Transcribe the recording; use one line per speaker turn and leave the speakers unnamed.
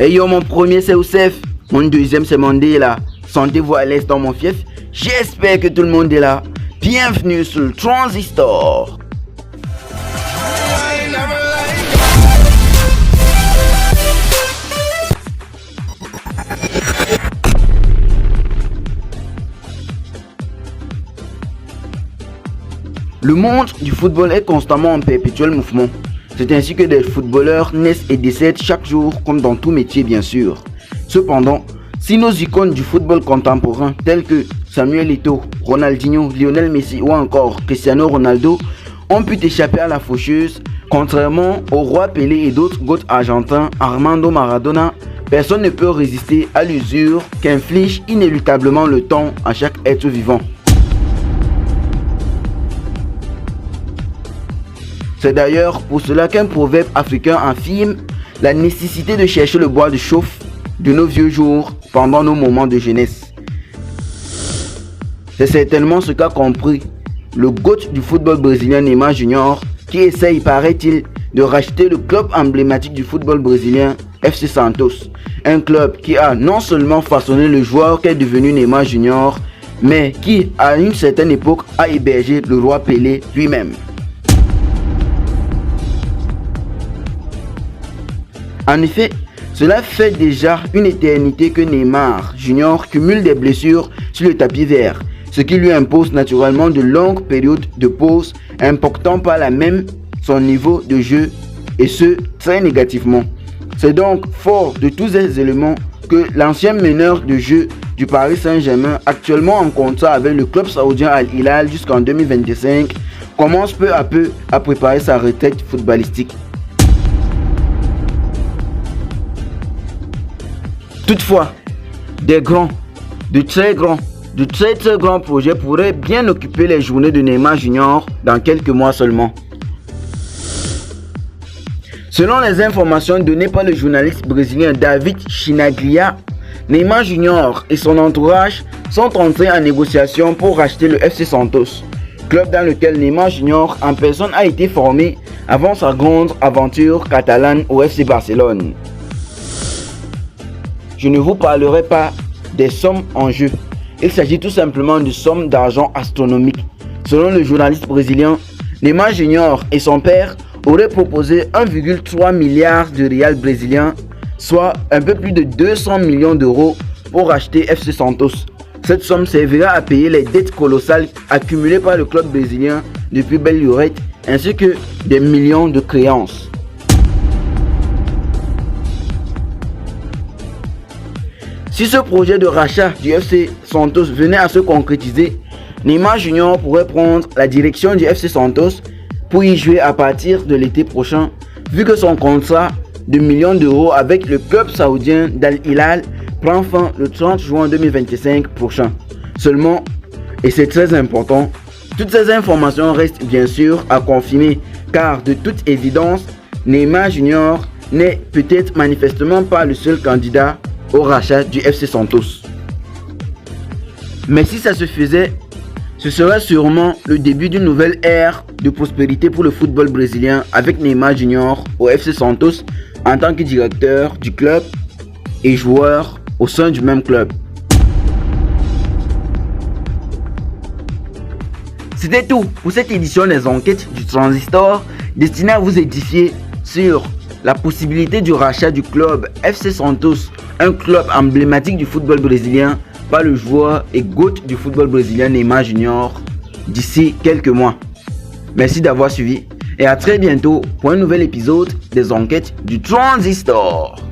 Et yo, mon premier c'est Oussef, mon deuxième c'est Mandela. Sentez-vous à l'aise dans mon fief? J'espère que tout le monde est là. Bienvenue sur le Transistor. Le monde du football est constamment en perpétuel mouvement. C'est ainsi que des footballeurs naissent et décèdent chaque jour, comme dans tout métier bien sûr. Cependant, si nos icônes du football contemporain tels que Samuel Eto'o, Ronaldinho, Lionel Messi ou encore Cristiano Ronaldo ont pu échapper à la faucheuse, contrairement au roi Pelé et d'autres goats argentins, Armando Maradona, personne ne peut résister à l'usure qu'inflige inéluctablement le temps à chaque être vivant. C'est d'ailleurs pour cela qu'un proverbe africain affirme la nécessité de chercher le bois de chauffe de nos vieux jours pendant nos moments de jeunesse. C'est certainement ce qu'a compris le GOAT du football brésilien Neymar Junior, qui essaye, paraît-il, de racheter le club emblématique du football brésilien, FC Santos. Un club qui a non seulement façonné le joueur qu'est devenu Neymar Junior, mais qui, à une certaine époque, a hébergé le roi Pelé lui-même. En effet, cela fait déjà une éternité que Neymar Junior cumule des blessures sur le tapis vert, ce qui lui impose naturellement de longues périodes de pause, impactant par là même son niveau de jeu, et ce, très négativement. C'est donc fort de tous ces éléments que l'ancien meneur de jeu du Paris Saint-Germain, actuellement en contrat avec le club saoudien Al Hilal jusqu'en 2025, commence peu à peu à préparer sa retraite footballistique. Toutefois, des grands, de très grands projets pourraient bien occuper les journées de Neymar Junior dans quelques mois seulement. Selon les informations données par le journaliste brésilien David Chinaglia, Neymar Junior et son entourage sont entrés en négociation pour racheter le FC Santos, club dans lequel Neymar Junior en personne a été formé avant sa grande aventure catalane au FC Barcelone. Je ne vous parlerai pas des sommes en jeu. Il s'agit tout simplement de sommes d'argent astronomiques. Selon le journaliste brésilien, Neymar Junior et son père auraient proposé 1,3 milliard de réals brésiliens, soit un peu plus de 200 millions d'euros pour acheter FC Santos. Cette somme servira à payer les dettes colossales accumulées par le club brésilien depuis belle lurette, ainsi que des millions de créances. Si ce projet de rachat du FC Santos venait à se concrétiser, Neymar Junior pourrait prendre la direction du FC Santos pour y jouer à partir de l'été prochain, vu que son contrat de millions d'euros avec le club saoudien d'Al Hilal prend fin le 30 juin 2025 prochain. Seulement, et c'est très important, toutes ces informations restent bien sûr à confirmer, car de toute évidence, Neymar Junior n'est peut-être manifestement pas le seul candidat au rachat du FC Santos. Mais si ça se faisait, ce serait sûrement le début d'une nouvelle ère de prospérité pour le football brésilien avec Neymar Junior au FC Santos en tant que directeur du club et joueur au sein du même club. C'était tout pour cette édition des enquêtes du Transistor destinée à vous édifier sur la possibilité du rachat du club FC Santos, un club emblématique du football brésilien, par le joueur et GOAT du football brésilien Neymar Junior d'ici quelques mois. Merci d'avoir suivi et à très bientôt pour un nouvel épisode des enquêtes du Transistor.